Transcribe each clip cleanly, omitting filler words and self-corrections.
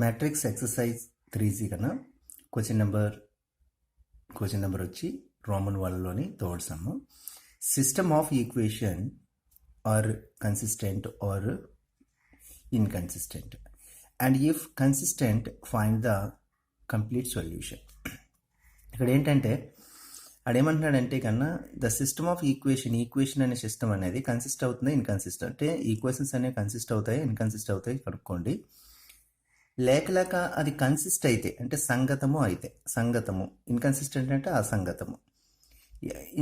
Matrix exercise 3C కన్నా question number వచ్చి Roman వాళ్ళలోని third sum. System of equation are consistent or inconsistent and if consistent find the complete solution. ఇక్కడ ఏంటంటే అదేమంటున్నాడంటే కన్నా the system of equation అనే system అనేది కన్సిస్ట్ అవుతుందా ఇన్కన్సిస్ట్ అంటే ఈక్వేషన్స్ అనేవి కన్సిస్ట్ అవుతాయి ఇన్కన్సిస్ట్ అవుతాయి కనుక్కోండి. లేక అది కన్సిస్ట్ అయితే అంటే సంగతము ఇన్కన్సిస్టెంట్ అంటే అసంగతము.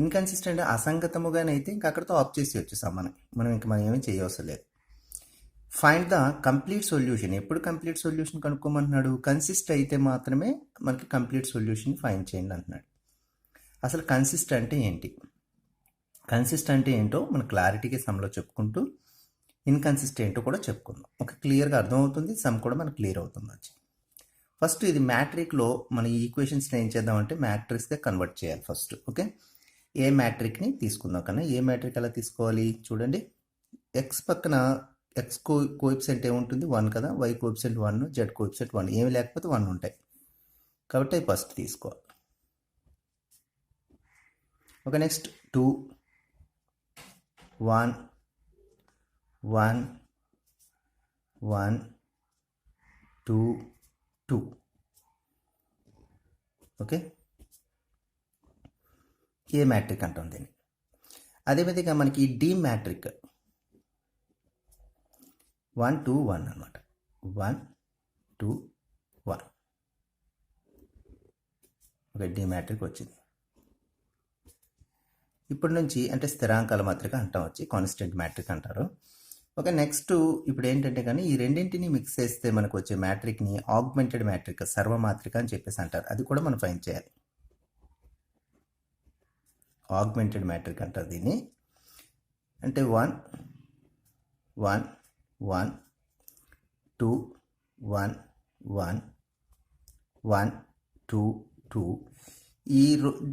ఇన్కన్సిస్టెంట్ అసంగతముగానైతే ఇంక అక్కడితో ఆఫ్ చేసేయచ్చు సమ్మని మనం ఏమీ చేయవసరం లేదు. Find the complete solution. ఎప్పుడు కంప్లీట్ సొల్యూషన్ కనుక్కోమంటున్నాడు? కన్సిస్ట్ అయితే మాత్రమే మనకి కంప్లీట్ సొల్యూషన్ ఫైండ్ చేయండి అంటున్నాడు. అసలు కన్సిస్ట్ అంటే ఏంటి, కన్సిస్ట్ అంటే ఏంటో మన క్లారిటీగా సమ్లో చెప్పుకుంటూ ఇన్కన్సిస్ట్ ఏంటో కూడా చెప్పుకుందాం. ఒక క్లియర్గా అర్థమవుతుంది, సమ్ కూడా మనకు క్లియర్ అవుతుంది వచ్చి. ఫస్ట్ ఇది మ్యాట్రిక్లో మన ఈక్వేషన్స్ని ఏం చేద్దామంటే మ్యాట్రిక్స్గా కన్వర్ట్ చేయాలి ఫస్ట్. ఓకే, ఏ మ్యాట్రిక్ని తీసుకుందాం కన్నా ఏ మ్యాట్రిక్ ఎలా తీసుకోవాలి చూడండి. ఎక్స్ పక్కన ఎక్స్ కోఎఫిషియంట్ ఏముంటుంది 1 కదా, వై కోఎఫిషియంట్ 1, జెడ్ కోఎఫిషియంట్ 1, ఏమి లేకపోతే 1 ఉంటాయి కాబట్టి అవి ఫస్ట్ తీసుకోవాలి. Okay, next 2 1 1 1 2 2. ఓకే, ఏ మ్యాట్రిక్ అంటాం దీన్ని. అదేవిధంగా మనకి డి మ్యాట్రిక్ 1 2 1 అనమాట. 1 2 1. ఓకే, డి మ్యాట్రిక్ వచ్చింది. ఇప్పటి నుంచి అంటే స్థిరాంకాల మాత్రిక అంటాం వచ్చి కాన్స్టెంట్ మ్యాట్రిక్ అంటారు. ఓకే, నెక్స్ట్ ఇప్పుడు ఏంటంటే కానీ ఈ రెండింటిని మిక్స్ చేస్తే మనకు వచ్చే మ్యాట్రిక్ని ఆగ్మెంటెడ్ మ్యాట్రిక్ సర్వమాత్రిక అని చెప్పేసి అంటారు. అది కూడా మనం ఫైండ్ చేయాలి. ఆగ్మెంటెడ్ మ్యాట్రిక్ అంటారు దీన్ని. అంటే 1 1 1 2 1 1 1 2 2.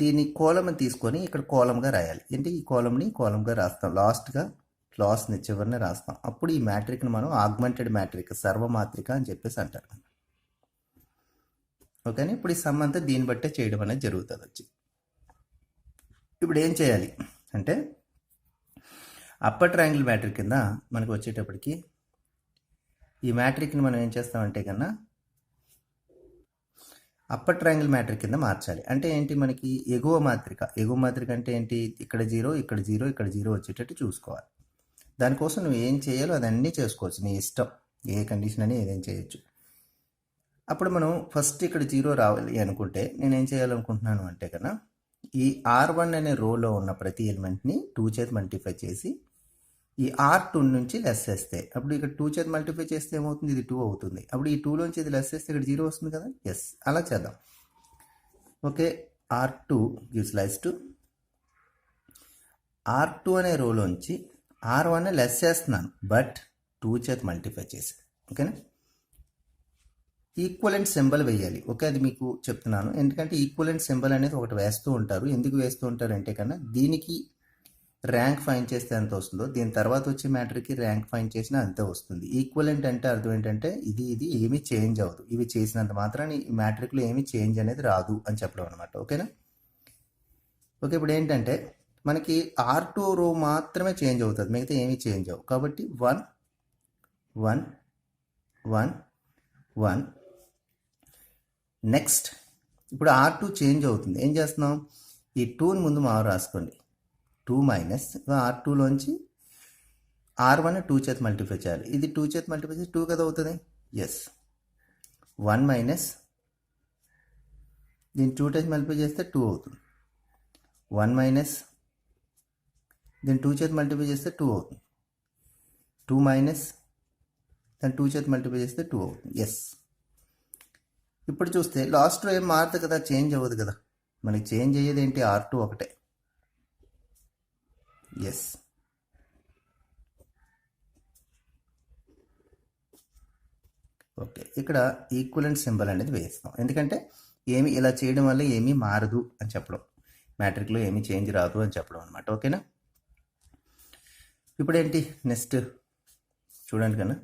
దీన్ని కోలం తీసుకొని ఇక్కడ కోలంగా రాయాలి. అంటే ఈ కోలంగా రాస్తాం, లాస్ట్ని చివరిని రాస్తాం. అప్పుడు ఈ మ్యాట్రిక్ని మనం ఆగ్మెంటెడ్ మ్యాట్రిక్ సర్వమాత్రిక అని చెప్పేసి అంటారు. ఓకేనా, ఇప్పుడు ఈ సమ్ అంతా దీన్ని బట్టే చేయడం అనేది జరుగుతుంది వచ్చి. ఇప్పుడు ఏం చేయాలి అంటే అప్పర్ ట్రయాంగిల్ మ్యాట్రిక్ కింద మనకు వచ్చేటప్పటికి ఈ మ్యాట్రిక్ని మనం ఏం చేస్తామంటే కన్నా అప్పర్ ట్రయాంగిల్ మ్యాట్రిక్ కింద మార్చాలి. అంటే ఏంటి, మనకి ఎగువ మాత్రిక అంటే ఏంటి, ఇక్కడ 0 ఇక్కడ 0 ఇక్కడ 0 వచ్చేటట్టు చూసుకోవాలి. దానికోసం నువ్వు ఏం చేయాలో అదన్నీ చేసుకోవచ్చు, నీ ఇష్టం, ఏ కండిషన్ అని ఏదేం చేయొచ్చు. అప్పుడు మనం ఫస్ట్ ఇక్కడ 0 రావాలి అనుకుంటే నేనేం చేయాలనుకుంటున్నాను అంటే కన్నా ఈ R1 అనే రోలో ఉన్న ప్రతి ఎలిమెంట్ని 2 చేత మల్టిప్లై చేసి ఈ R2 నుంచి లెస్ చేస్తే అప్పుడు ఇక్కడ 2 చేత మల్టిప్లై చేస్తే ఏమవుతుంది, ఇది 2 అవుతుంది. అప్పుడు ఈ 2లోంచి ఇది లెస్ చేస్తే ఇక్కడ 0 వస్తుంది కదా. ఎస్, అలా చేద్దాం. Okay, R2 gives rise to R2 అనే రోలోంచి R1 లెస్ చేస్తున్నాను బట్ 2 చేత మల్టిప్లై చేసి. ఓకేనా, ఈక్వలెంట్ సింబల్ వేయాలి. ఓకే, అది మీకు చెప్తున్నాను ఎందుకంటే ఈక్వలెంట్ సింబల్ అనేది ఒకటి వేస్తూ ఉంటారు. ఎందుకు వేస్తూ ఉంటారు అంటే కన్నా దీనికి ర్యాంక్ ఫైండ్ చేస్తే ఎంత వస్తుందో దీని తర్వాత వచ్చే మ్యాట్రిక్కి ర్యాంక్ ఫైండ్ చేసినా అంతే వస్తుంది. ఈక్వలెంట్ అంటే అర్థం ఏంటంటే ఇది ఏమీ చేంజ్ అవ్వదు, ఇవి చేసినంత మాత్రాన్ని ఈ మ్యాట్రిక్లో ఏమీ చేంజ్ అనేది రాదు అని చెప్పడం అనమాట. ఓకేనా. ఓకే, ఇప్పుడు ఏంటంటే మనకి R2 రో మాత్రమే చేంజ్ అవుతుంది, మిగతా ఏమీ చేంజ్ అవ్వవు. కాబట్టి 1 1 1 1. నెక్స్ట్ ఇప్పుడు R2 చేంజ్ అవుతుంది, ఏం చేస్తున్నాం, ఈ 2ని ముందు రాసుకోండి. 2 మైనస్ R2లోంచి R1 2 చేత మల్టిప్లై చేయాలి. ఇది 2 చేత మల్టిప్లై చేసి 2 కదా అవుతుంది. ఎస్, 1 మైనస్ దీన్ని 2 చేత మల్టిప్లై చేస్తే 2 అవుతుంది. 1 మైనస్ దీన్ని 2 చేత మల్టిప్లై చేస్తే 2 అవుతుంది. 2 మైనస్ దాన్ని 2 చేత మల్టిప్లై చేస్తే 2 అవుతుంది. ఎస్, ఇప్పుడు చూస్తే లాస్ట్లో ఏం మారుతుంది కదా, చేంజ్ అవ్వదు కదా. మనకి చేంజ్ అయ్యేది ఏంటి, R2 ఒకటే. ఎస్, ఓకే, ఇక్కడ ఈక్వలెంట్ సింబల్ అనేది వేస్తాం ఎందుకంటే ఏమి ఇలా చేయడం వల్ల ఏమీ మారదు అని చెప్పడం, మ్యాట్రిక్లో ఏమీ చేంజ్ రాదు అని చెప్పడం అనమాట. ఓకేనా. ఇప్పుడు ఏంటి నెక్స్ట్ చూడండి కన్నా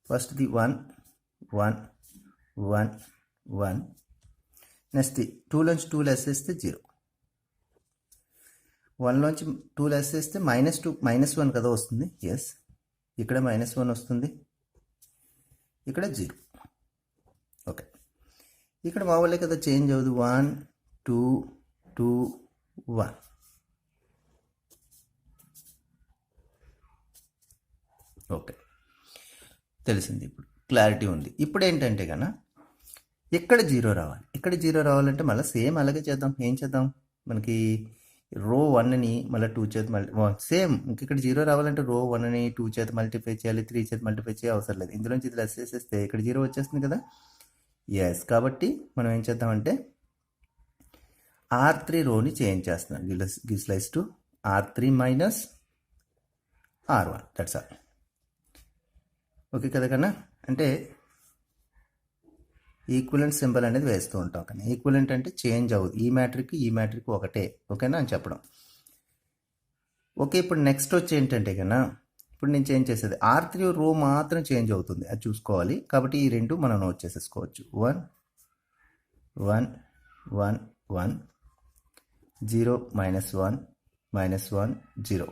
ఫస్ట్ది 1 1 1 1. నెక్స్ట్ 2లోంచి 2 లెస్ చేస్తే 0. 1లోంచి 2 లెస్ చేస్తే -2 -1 కదా వస్తుంది. ఎస్, ఇక్కడ -1 వస్తుంది, ఇక్కడ 0. ఓకే, ఇక్కడ మామూలే కదా, చేంజ్ అవ్వదు. 1 2 2 1. ఓకే, తెలిసింది, ఇప్పుడు క్లారిటీ ఉంది. ఇప్పుడు ఏంటంటే కన్నా ఇక్కడ 0 రావాలి. ఇక్కడ 0 రావాలంటే మళ్ళీ సేమ్ అలాగే చేద్దాం. ఏం చేద్దాం, మనకి రో 1ని మళ్ళీ 2 చేత సేమ్ ఇక్కడ 0 రావాలంటే రో 1ని 2 చేత మల్టిప్లై చేయాలి, 3 చేత మల్టిప్లై చేయాలి, అవసరం లేదు. ఇందులోంచి ఇది లెస్ చేసేస్తే ఇక్కడ 0 వచ్చేస్తుంది కదా. ఎస్, కాబట్టి మనం ఏం చేద్దామంటే R3 రోని చేంజ్ చేస్తున్నాం. Gives rise to R3 minus R1. That's all. Okay కదా కన్నా, అంటే ఈక్వలెంట్ సింబల్ అనేది వేస్తూ ఉంటాం. కానీ ఈక్వలెంట్ అంటే చేంజ్ అవ్వదు, ఈ మ్యాట్రిక్ ఒకటే. ఓకేనా అని చెప్పడం. ఓకే, ఇప్పుడు నెక్స్ట్ వచ్చి ఏంటంటే కన్నా, ఇప్పుడు నేను చేంజ్ చేసేది R3 రో మాత్రం చేంజ్ అవుతుంది, అది చూసుకోవాలి. కాబట్టి ఈ రెండు మనం నోట్ చేసేసుకోవచ్చు. 1 1 1 1 0 -1 -1 0.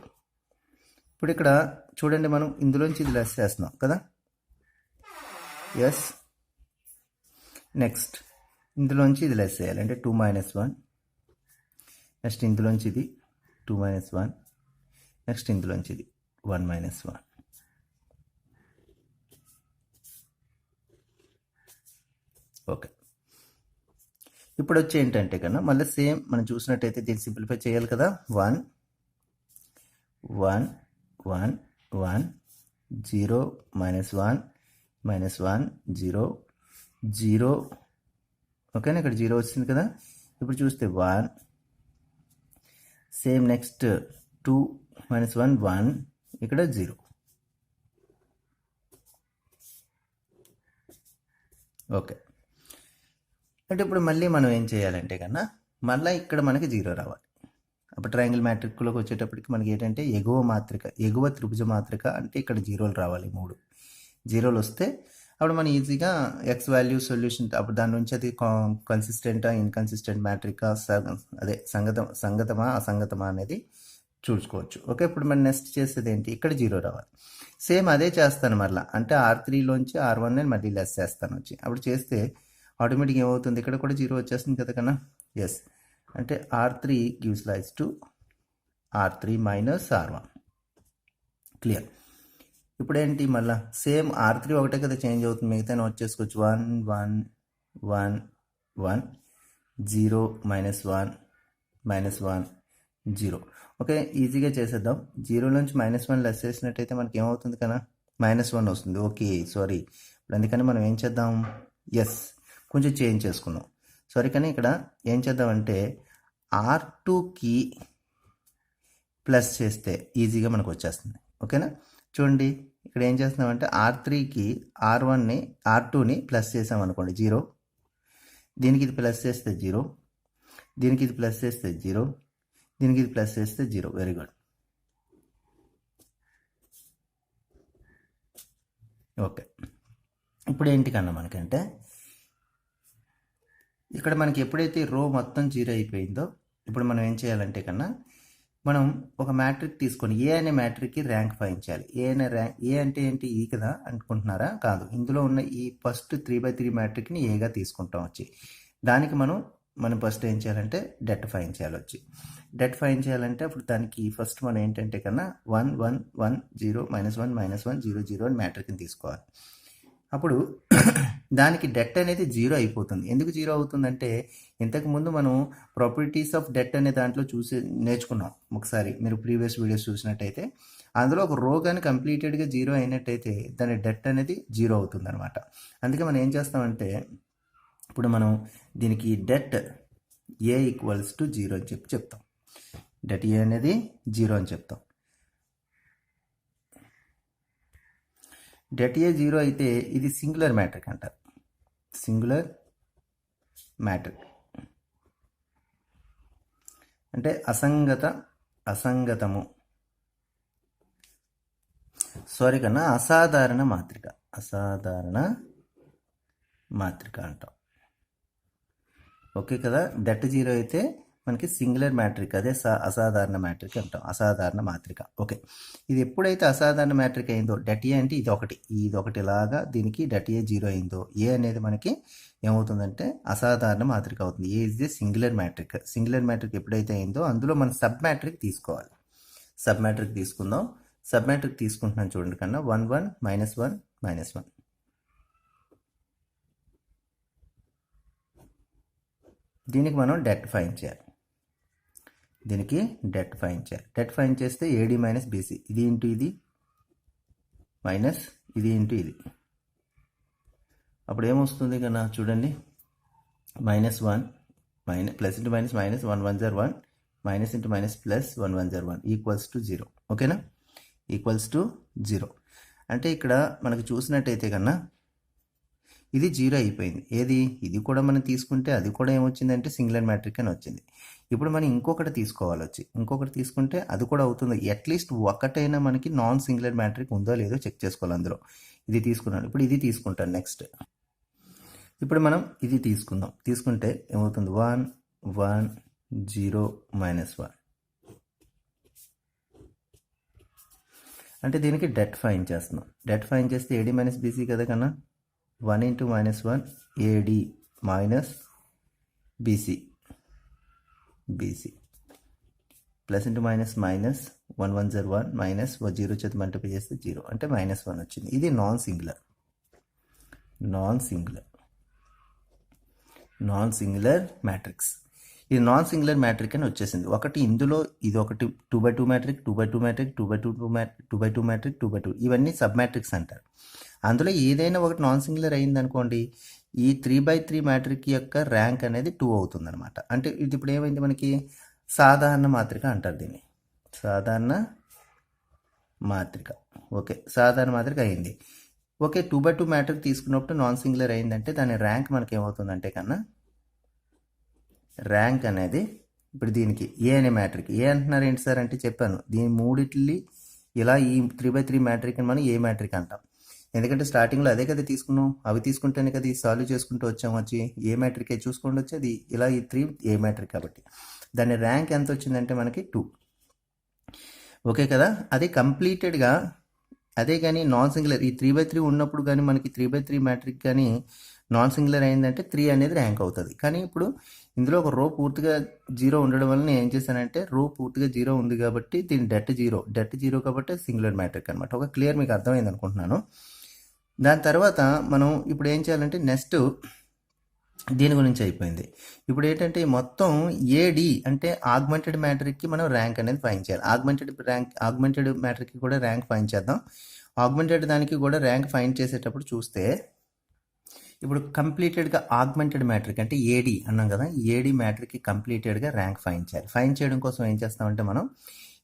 ఇప్పుడు ఇక్కడ చూడండి, మనం ఇందులోంచి ఇది లెస్ చేస్తున్నాం కదా. ఎస్, నెక్స్ట్ ఇందులోంచి ఇది లెస్ చేయాలి, అంటే 2 -1. నెక్స్ట్ ఇందులోంచి ఇది 2 -1. నెక్స్ట్ ఇందులోంచి ఇది 1 -1. ఓకే, ఇప్పుడు వచ్చి ఏంటంటే కన్నా మళ్ళీ సేమ్ మనం చూసినట్టయితే దీన్ని సింప్లిఫై చేయాలి కదా. 1 1 1 1 0 -1 -1 0 0. ఓకేనా, ఇక్కడ 0 వచ్చింది కదా. ఇప్పుడు చూస్తే 1, సేమ్ నెక్స్ట్ 2 -1 1, ఇక్కడ 0. ఓకే, అంటే ఇప్పుడు మళ్ళీ మనం ఏం చేయాలంటే కన్నా మళ్ళీ ఇక్కడ మనకి 0 రావాలి. అప్పుడు ట్రయాంగిల్ మ్యాట్రిక్లోకి వచ్చేటప్పటికి మనకి ఏంటంటే ఎగువ త్రిభుజ మాత్రిక అంటే ఇక్కడ 0లు రావాలి. 3 0లు వస్తే అప్పుడు మనం ఈజీగా ఎక్స్ వాల్యూ సొల్యూషన్, అప్పుడు దాని నుంచి అది కన్సిస్టెంటా ఇన్కన్సిస్టెంట్ మ్యాట్రికా, అదే సంగతమా అసంగతమా అనేది చూసుకోవచ్చు. ఓకే, ఇప్పుడు మనం నెక్స్ట్ చేసేది ఏంటి, ఇక్కడ 0 రావాలి. సేమ్ అదే చేస్తాను మళ్ళీ, అంటే R3లోంచి R1 నేను మళ్ళీ లెస్ చేస్తాను వచ్చి. అప్పుడు చేస్తే ఆటోమేటిక్ ఏమవుతుంది, ఇక్కడ కూడా 0 వచ్చేస్తుంది కదా కన్నా. ఎస్, అంటే R3 gives rise to R3 minus R1. Clear. ఇప్పుడు ఏంటి, మళ్ళీ సేమ్ R3 ఒకటే కదా చేంజ్ అవుతుంది, మిగతా నోట్ చేసుకోవచ్చు. 1 1 1 1 0 -1 -1 0. ఓకే, ఈజీగా చేసేద్దాం. 0లోంచి -1 లెస్ చేసినట్టయితే మనకి ఏమవుతుంది కదా, -1 వస్తుంది. ఓకే, సారీ, ఇప్పుడు అందుకని మనం ఏం చేద్దాం, ఎస్ కొంచెం చేంజ్ చేసుకుందాం. సారీ, కానీ ఇక్కడ ఏం చేద్దామంటే R2కి ప్లస్ చేస్తే ఈజీగా మనకు వచ్చేస్తుంది. ఓకేనా, చూడండి ఇక్కడ ఏం చేస్తున్నామంటే R3కి R2ని ప్లస్ చేసామనుకోండి 0, దీనికి ఇది ప్లస్ చేస్తే 0, దీనికి ఇది ప్లస్ చేస్తే 0, దీనికి ఇది ప్లస్ చేస్తే 0. Very good. ఓకే, ఇప్పుడు ఏంటి కన్నా మనకంటే ఇక్కడ మనకి ఎప్పుడైతే రో మొత్తం 0 అయిపోయిందో, ఇప్పుడు మనం ఏం చేయాలంటే కన్నా మనం ఒక మ్యాట్రిక్ తీసుకొని ఏ అనే మ్యాట్రిక్కి ర్యాంక్ ఫైండ్ చేయాలి. ఏ అంటే ఏంటి, ఈ కదా అనుకుంటున్నారా, కాదు. ఇందులో ఉన్న ఈ ఫస్ట్ 3/3 మ్యాట్రిక్ని ఏగా తీసుకుంటాం వచ్చి. దానికి మనం ఫస్ట్ ఏం చేయాలంటే డెట్ ఫైండ్ చేయాలి వచ్చి. డెట్ ఫైండ్ చేయాలంటే అప్పుడు దానికి ఫస్ట్ మనం ఏంటంటే కన్నా 1 1 1 0 -1 -1 0 0 అని మ్యాట్రిక్ని తీసుకోవాలి. అప్పుడు దానికి డెట్ అనేది 0 అయిపోతుంది. ఎందుకు 0 అవుతుందంటే ఇంతకుముందు మనం ప్రాపర్టీస్ ఆఫ్ డెట్ అనే దాంట్లో నేర్చుకున్నాం ఒకసారి, మీరు ప్రీవియస్ వీడియోస్ చూసినట్టయితే. అందులో ఒక రో కానీ కంప్లీటెడ్గా 0 అయినట్టయితే దాని డెట్ అనేది 0 అవుతుంది అనమాట. అందుకే మనం ఏం చేస్తామంటే ఇప్పుడు మనం దీనికి డెట్ A = 0 అని చెప్తాం. డెట్ A అనేది 0 అని చెప్తాం. డెట్ A 0 అయితే ఇది సింగులర్ మ్యాట్రిక్ అంటారు. సింగులర్ మ్యాట్రిక్ అంటే అసంగతము. సారీ కన్నా అసాధారణ మాత్రిక, అసాధారణ మాత్రిక అంటాం. ఓకే కదా, డెట్ జీరో అయితే మనకి సింగులర్ మ్యాట్రిక్, అదే అసాధారణ మ్యాట్రిక్ అంటాం, అసాధారణ మాత్రిక. ఓకే, ఇది ఎప్పుడైతే అసాధారణ మ్యాట్రిక్ అయిందో, డెట్ ఏ అంటే ఇది ఒకటి లాగా దీనికి డెట్ ఏ జీరో అయిందో, ఏ అనేది మనకి ఏమవుతుందంటే అసాధారణ మాత్రిక అవుతుంది. A is the singular matrix. Singular matrix ఎప్పుడైతే అయిందో అందులో మనం సబ్ మ్యాట్రిక్ తీసుకోవాలి. సబ్ మ్యాట్రిక్ తీసుకుందాం. సబ్ మ్యాట్రిక్ తీసుకుంటున్నాను చూడండి కన్నా, 1 1 -1 -1. దీనికి మనం డెట్ ఫైండ్ చేయాలి. దీనికి డెట్ ఫైండ్ చేయాలి. డెట్ ఫైండ్ చేస్తే ఏడి మైనస్ బీసీ, ఇది ఇంటూ ఇది మైనస్ ఇది ఇంటూ ఇది, అప్పుడు ఏమొస్తుంది కన్నా చూడండి, -1 plus into minus minus 1 1 0 1 minus into minus plus 1 1 0 1 equals to 0. ఓకేనా, ఈక్వల్స్ టు 0. అంటే ఇక్కడ మనకు చూసినట్టయితే కన్నా ఇది 0 అయిపోయింది. ఏది, ఇది కూడా మనం తీసుకుంటే అది కూడా ఏమొచ్చిందంటే సింగులర్ మ్యాట్రిక్ అని వచ్చింది. ఇప్పుడు మనం ఇంకొకటి తీసుకోవాలి, ఇంకొకటి తీసుకుంటే అది కూడా అవుతుంది. అట్లీస్ట్ ఒకటైనా మనకి నాన్ సింగులర్ మ్యాట్రిక్ ఉందో లేదో చెక్ చేసుకోవాలి. అందులో ఇది తీసుకున్నాను, ఇప్పుడు ఇది తీసుకుంటాను. నెక్స్ట్ ఇప్పుడు మనం ఇది తీసుకుందాం. తీసుకుంటే ఏమవుతుంది, 1 1 0 -1. అంటే దీనికి డెట్ ఫైండ్ చేస్తున్నాం. డెట్ ఫైండ్ చేస్తే ఏడి మైనస్ బీసీ కదా కన్నా, 1 × -1 AD minus BC, plus into minus minus 1 1 0 1 minus 0 చేతి మల్టిప్లై చేస్తే 0 అంటే -1 వచ్చింది. ఇది నాన్ సింగులర్ మ్యాట్రిక్స్. ఇది నాన్ సింగులర్ మ్యాట్రిక్ అని వచ్చేసింది. ఒకటి ఇందులో ఇది ఒకటి 2x2 matric, 2x2 matric, 2x2 matric, 2x2 ఇవన్నీ సబ్ మ్యాట్రిక్స్ అంటారు. అందులో ఏదైనా ఒకటి నాన్ సింగులర్ అయింది అనుకోండి, ఈ 3x3 మ్యాట్రిక్ యొక్క ర్యాంక్ అనేది 2 అవుతుంది అనమాట. అంటే ఇది ఇప్పుడు ఏమైంది మనకి, సాధారణ మాత్రిక అంటారు దీన్ని, సాధారణ మాత్రిక. ఓకే, సాధారణ మాత్రిక అయింది. ఓకే, 2x2 మ్యాట్రిక్ తీసుకున్నప్పుడు నాన్ సింగులర్ అయిందంటే దాని ర్యాంక్ మనకి ఏమవుతుందంటే కన్నా, ర్యాంక్ అనేది ఇప్పుడు దీనికి ఏ అనే మ్యాట్రిక్, ఏ అంటున్నారు ఏంటి సార్ అంటే చెప్పాను, దీని మూడిట్లి ఇలా ఈ 3x3 మ్యాట్రిక్ అని మనం ఏ మ్యాట్రిక్ అంటాం. ఎందుకంటే స్టార్టింగ్లో అదే కదా తీసుకున్నాం, అవి తీసుకుంటేనే కదా ఈ సాల్వ్ చేసుకుంటూ వచ్చాము. వచ్చి ఏ మ్యాట్రిక్ చూసుకోండి, వచ్చి అది ఇలా ఈ 3 ఏ మ్యాట్రిక్ కాబట్టి దాని ర్యాంక్ ఎంత వచ్చిందంటే మనకి 2. ఓకే కదా, అది కంప్లీటెడ్గా అదే. కానీ నాన్ సింగులర్ ఈ 3x3 ఉన్నప్పుడు కానీ మనకి 3x3 మ్యాట్రిక్ కానీ నాన్ సింగులర్ అయిందంటే 3 అనేది ర్యాంక్ అవుతుంది. కానీ ఇప్పుడు ఇందులో ఒక రో పూర్తిగా 0 ఉండడం వల్ల నేను ఏం చేశానంటే, రో పూర్తిగా 0 ఉంది కాబట్టి దీని డెట్ జీరో కాబట్టి సింగులర్ మ్యాట్రిక్ అనమాట. ఒక క్లియర్ మీకు అర్థమైంది అనుకుంటున్నాను. దాని తర్వాత మనం ఇప్పుడు ఏం చేయాలంటే, నెక్స్ట్ దీని గురించి అయిపోయింది. ఇప్పుడు ఏంటంటే మొత్తం ఏడి అంటే ఆగ్మెంటెడ్ మ్యాట్రిక్కి మనం ర్యాంక్ అనేది ఫైండ్ చేయాలి. ఆగ్మెంటెడ్ మ్యాట్రిక్కి కూడా ర్యాంక్ ఫైండ్ చేద్దాం. ఆగ్మెంటెడ్ దానికి కూడా ర్యాంక్ ఫైండ్ చేసేటప్పుడు చూస్తే, ఇప్పుడు కంప్లీటెడ్గా ఆగ్మెంటెడ్ మ్యాట్రిక్ అంటే ఏడి అన్నాం కదా, ఏడి మ్యాట్రిక్కి కంప్లీటెడ్గా ర్యాంక్ ఫైండ్ చేయాలి. ఫైండ్ చేయడం కోసం ఏం చేస్తామంటే, మనం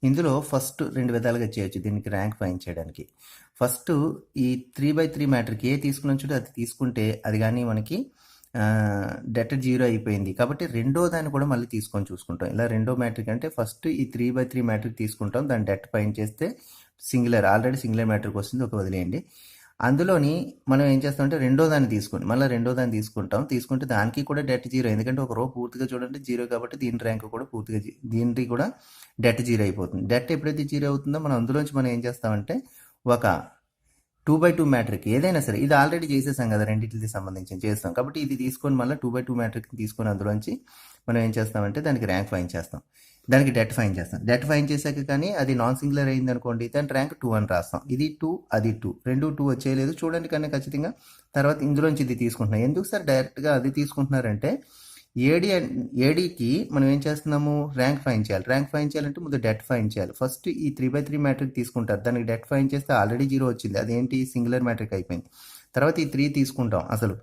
ఇందులో ఫస్ట్ 2 విధాలుగా చేయొచ్చు దీనికి ర్యాంక్ ఫైండ్ చేయడానికి. ఫస్ట్ ఈ 3x3 మ్యాట్రిక్ ఏ తీసుకున్న చూడు, అది తీసుకుంటే అది కానీ మనకి డెట్ 0 అయిపోయింది కాబట్టి రెండో దాన్ని కూడా మళ్ళీ తీసుకొని చూసుకుంటాం. ఇలా రెండో మ్యాట్రిక్ అంటే ఫస్ట్ ఈ 3x3 మ్యాట్రిక్ తీసుకుంటాం, దాని డెట్ ఫైండ్ చేస్తే ఆల్రెడీ సింగులర్ మ్యాట్రిక్ వస్తుంది, ఒక వదిలేయండి. అందులోని మనం ఏం చేస్తామంటే రెండో దాన్ని తీసుకుంటాం. తీసుకుంటే దానికి కూడా డెట్ 0, ఎందుకంటే ఒక రో పూర్తిగా చూడండి 0 కాబట్టి దీని ర్యాంక్ కూడా పూర్తిగా దీనికి కూడా డెట్ 0 అయిపోతుంది. డెట్ ఎప్పుడైతే 0 అవుతుందో మనం అందులోంచి మనం ఏం చేస్తామంటే, ఒక 2x2 మ్యాట్రిక్ ఏదైనా సరే, ఇది ఆల్రెడీ చేసేసాం కదా, రెండింటికి సంబంధించి చేస్తాం కాబట్టి ఇది తీసుకొని మళ్ళీ 2x2 మ్యాట్రిక్ తీసుకొని అందులోంచి మనం ఏం చేస్తామంటే దానికి ర్యాంక్ ఫైండ్ చేస్తాం, దానికి డెట్ ఫైండ్ చేస్తాం. డెట్ ఫైండ్ చేశాక కానీ అది నాన్ సింగులర్ అయింది అనుకోండి, దాని ర్యాంక్ 2 అని రాస్తాం. ఇది 2 అది 2 రెండు 2 వచ్చేయలేదు చూడండి కానీ ఖచ్చితంగా. తర్వాత ఇందులోంచి ఇది తీసుకుంటున్నాం. ఎందుకు సార్ డైరెక్ట్గా అది తీసుకుంటున్నారంటే, ఏడీకి మనం ఏం చేస్తున్నాము, ర్యాంక్ ఫైండ్ చేయాలి. ర్యాంక్ ఫైండ్ చేయాలంటే ముందు డెట్ ఫైండ్ చేయాలి. ఫస్ట్ ఈ 3x3 మ్యాట్రిక్ తీసుకుంటారు, దానికి డెట్ ఫైండ్ చేస్తే ఆల్రెడీ 0 వచ్చింది, అదేంటి సింగులర్ మ్యాట్రిక్ అయిపోయింది. తర్వాత ఈ 3 తీసుకుంటాం, అసలు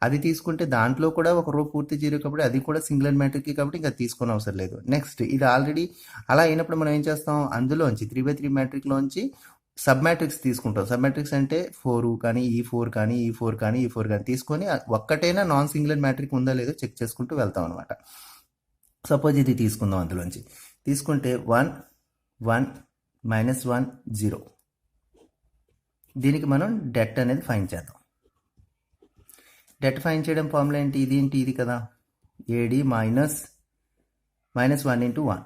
అది తీసుకుంటే దాంట్లో కూడా ఒక రో పూర్తి 0 కాబట్టి అది కూడా సింగులర్ మ్యాట్రిక్ కాబట్టి ఇంకా తీసుకునే అవసరం లేదు. నెక్స్ట్ ఇది ఆల్రెడీ అలా అయినప్పుడు మనం ఏం చేస్తాం, అందులోంచి 3x3 మ్యాట్రిక్లోంచి సబ్ మ్యాట్రిక్స్ తీసుకుంటాం. సబ్ మ్యాట్రిక్స్ అంటే 4 కానీ E4 కానీ తీసుకొని ఒక్కటైనా నాన్ సింగులర్ మ్యాట్రిక్ ఉందా లేదో చెక్ చేసుకుంటూ వెళ్తాం అనమాట. సపోజ్ ఇది తీసుకుందాం, అందులోంచి తీసుకుంటే 1 1 -1 0 దీనికి మనం డెట్ అనేది ఫైండ్ చేద్దాం. డెట్ ఫైండ్ చేయడం ఫార్ములా ఏంటి? ఇది కదా, AD minus 1 into 1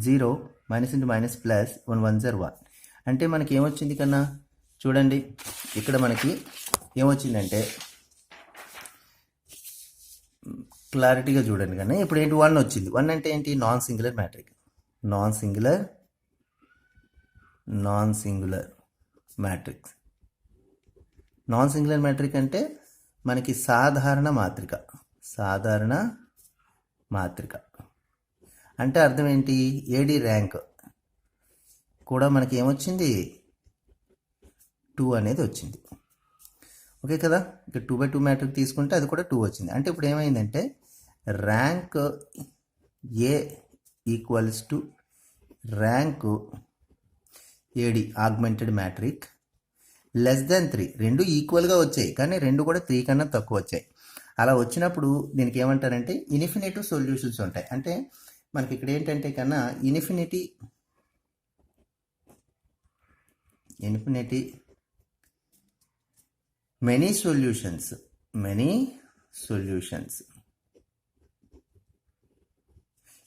0 minus into minus plus 1 1 0 1. అంటే మనకి ఏమొచ్చింది కన్నా చూడండి, ఇక్కడ మనకి ఏమొచ్చిందంటే క్లారిటీగా చూడండి కన్నా. ఇప్పుడు ఏంటి 1 వచ్చింది. 1 అంటే ఏంటి? Non singular matrix. Non singular matrix. Non singular matrix అంటే మనకి సాధారణ మాత్రిక అంటే అర్థం ఏంటి? ఏడి ర్యాంక్ కూడా మనకి ఏమొచ్చింది? 2 అనేది వచ్చింది. ఓకే కదా, ఇక్కడ 2/2 మ్యాట్రిక్ తీసుకుంటే అది కూడా 2 వచ్చింది. అంటే ఇప్పుడు ఏమైందంటే rank A equals to rank AD augmented matrix less than 3. రెండు ఈక్వల్గా వచ్చాయి, కానీ రెండు కూడా 3 కన్నా తక్కువ వచ్చాయి. అలా వచ్చినప్పుడు దీనికి ఏమంటారంటే ఇన్ఫినిటివ్ సొల్యూషన్స్ ఉంటాయి. అంటే మనకి ఇక్కడ ఏంటంటే కన్నా ఇన్ఫినిటీ మెనీ సొల్యూషన్స్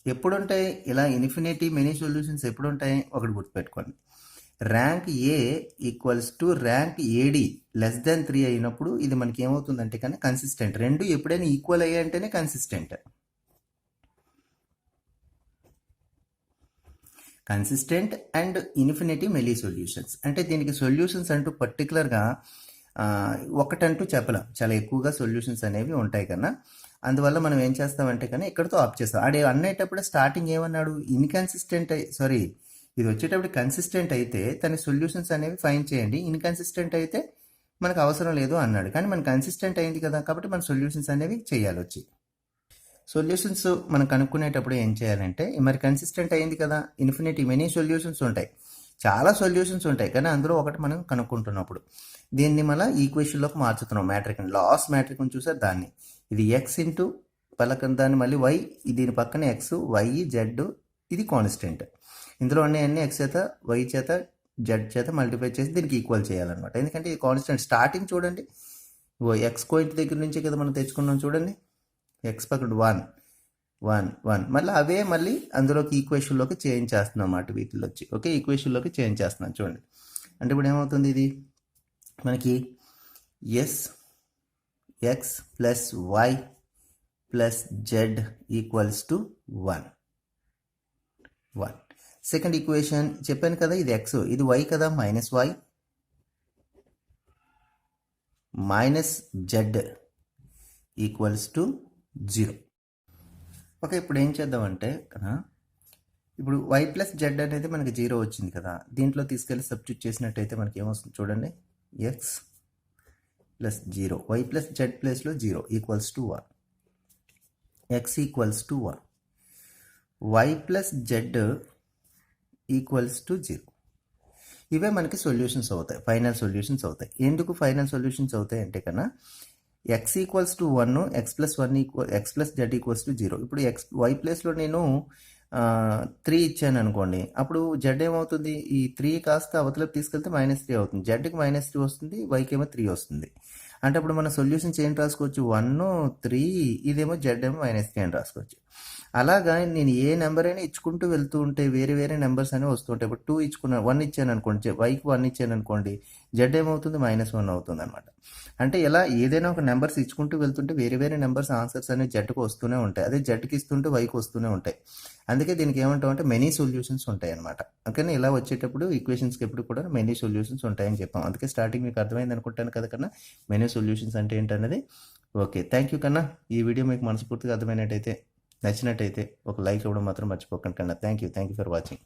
ఎప్పుడు ఉంటాయి? ఇలా ఇన్ఫినిటీ మెనీ సొల్యూషన్స్ ఎప్పుడు ఉంటాయి? ఒకటి గుర్తుపెట్టుకోండి, rank A equals to rank AD less than 3 అయినప్పుడు ఇది మనకి ఏమవుతుందంటే కానీ కన్సిస్టెంట్. రెండు ఎప్పుడైనా ఈక్వల్ అయ్యాయంటేనే consistent and infinity many solutions. అంటే దీనికి సొల్యూషన్స్ అంటూ పర్టికులర్గా ఒకటంటూ చెప్పలేం, చాలా ఎక్కువగా సొల్యూషన్స్ అనేవి ఉంటాయి కన్నా. అందువల్ల మనం ఏం చేస్తామంటే కానీ ఇక్కడతో ఆఫ్ చేస్తాం. ఆడే అనేటప్పుడు స్టార్టింగ్ ఏమన్నాడు? ఇది వచ్చేటప్పుడు కన్సిస్టెంట్ అయితే తన సొల్యూషన్స్ అనేవి ఫైండ్ చేయండి, ఇన్కన్సిస్టెంట్ అయితే మనకు అవసరం లేదు అన్నాడు. కానీ మన కన్సిస్టెంట్ అయింది కదా, కాబట్టి మన సొల్యూషన్స్ అనేవి చేయాలి. వచ్చి సొల్యూషన్స్ మనం కనుక్కునేటప్పుడు ఏం చేయాలంటే, మరి కన్సిస్టెంట్ అయింది కదా, ఇన్ఫినిటీ మెనీ సొల్యూషన్స్ ఉంటాయి, చాలా సొల్యూషన్స్ ఉంటాయి, కానీ అందులో ఒకటి మనం కనుక్కుంటున్నప్పుడు దీన్ని మళ్ళీ ఈక్వేషన్లోకి మార్చుతున్నాం. మ్యాట్రిక్ లాస్ మ్యాట్రిక్ చూసారు దాన్ని, ఇది ఎక్స్ ఇంటూ పలకం దాన్ని మళ్ళీ వై, దీని పక్కన ఎక్స్ వై జెడ్, ఇది కాన్స్టెంట్. ఇందులో అన్ని ఎక్స్ చేత వై చేత జెడ్ చేత మల్టిప్లై చేసి దీనికి ఈక్వల్ చేయాలన్నమాట. ఎందుకంటే ఇది కాన్స్టెంట్. స్టార్టింగ్ చూడండి, ఎక్స్ కోయింట్ దగ్గర నుంచి కదా మనం తెచ్చుకున్నాం. చూడండి, ఎక్స్ పక్కన 1 1 1, మళ్ళీ అందులోకి ఈక్వేషన్లోకి చేంజ్ చేస్తున్నాం అన్నమాట. వీటిలో వచ్చి ఓకే ఈక్వేషన్లోకి చేంజ్ చేస్తున్నాం. చూడండి, అంటే ఇప్పుడు ఏమవుతుంది? ఇది మనకి x plus y plus z equals to 1. Second equation చెప్పాను కదా, ఇది ఎక్స్ ఇది వై కదా, minus y minus z equals to 0. Okay, ఇప్పుడు ఏం చేద్దామంటే ఇప్పుడు వై ప్లస్ జెడ్ అనేది మనకి 0 వచ్చింది కదా, దీంట్లో తీసుకెళ్ళి సబ్స్టిట్యూట్ చేసినట్టయితే మనకి ఏమొస్తుంది చూడండి, x plus 0 y plus z ప్లస్లో 0 equals to 1, x equals to 1, y plus z equals to 0. ఇవే మనకి సొల్యూషన్స్ అవుతాయి, ఫైనల్ సొల్యూషన్స్ అవుతాయి. ఎందుకు ఫైనల్ సొల్యూషన్స్ అవుతాయి అంటే కన్నా, X equals to 1, X plus z equals to 0. ఇప్పుడు వై ప్లస్లో నేను 3 ఇచ్చాను అనుకోండి, అప్పుడు జెడ్ ఏమవుతుంది? ఈ 3 కాస్త అవతలకు తీసుకెళ్తే -3 అవుతుంది, జెడ్కి -3 వస్తుంది, వైకి ఏమో 3 వస్తుంది. అంటే అప్పుడు మన సొల్యూషన్స్ ఏంటి రాసుకోవచ్చు? 1 3, ఇదేమో జెడ్ ఏమో -3 అని రాసుకోవచ్చు. అలాగా నేను ఏ నెంబర్ అయినా ఇచ్చుకుంటూ వెళ్తూ ఉంటే వేరే నెంబర్స్ అనేవి వస్తుంటాయి. ఇప్పుడు 2 ఇచ్చుకున్నాను, 1 ఇచ్చాను అనుకోండి, వైకి 1 ఇచ్చాను అనుకోండి, జెడ్ ఏమవుతుంది? -1 అవుతుంది అనమాట. అంటే ఇలా ఏదైనా ఒక నెంబర్స్ ఇచ్చుకుంటూ వెళ్తుంటే వేరే నెంబర్స్ ఆన్సర్స్ అనేవి జెడ్కి వస్తూనే ఉంటాయి, అదే జెడ్కి ఇస్తుంటే వైకి వస్తూనే ఉంటాయి. అందుకే దీనికి ఏమంటామంటే మెనీ సొల్యూషన్స్ ఉంటాయి అనమాట. ఓకేనా, ఇలా వచ్చేటప్పుడు ఈక్వేషన్స్కి ఎప్పుడు కూడా మెనీ సొల్యూషన్స్ ఉంటాయని చెప్పాం. అందుకే స్టార్టింగ్ మీకు అర్థమైంది అనుకుంటాను కదా కన్నా, మెనీ సొల్యూషన్స్ అంటే ఏంటన్నది. ఓకే, థ్యాంక్ యూ కన్నా. ఈ వీడియో మీకు మనస్ఫూర్తిగా అర్థమైనట్టయితే, నచ్చినట్టయితే ఒక లైక్ ఇవ్వడం మాత్రం మర్చిపోకండి కన్నా. Thank you for watching.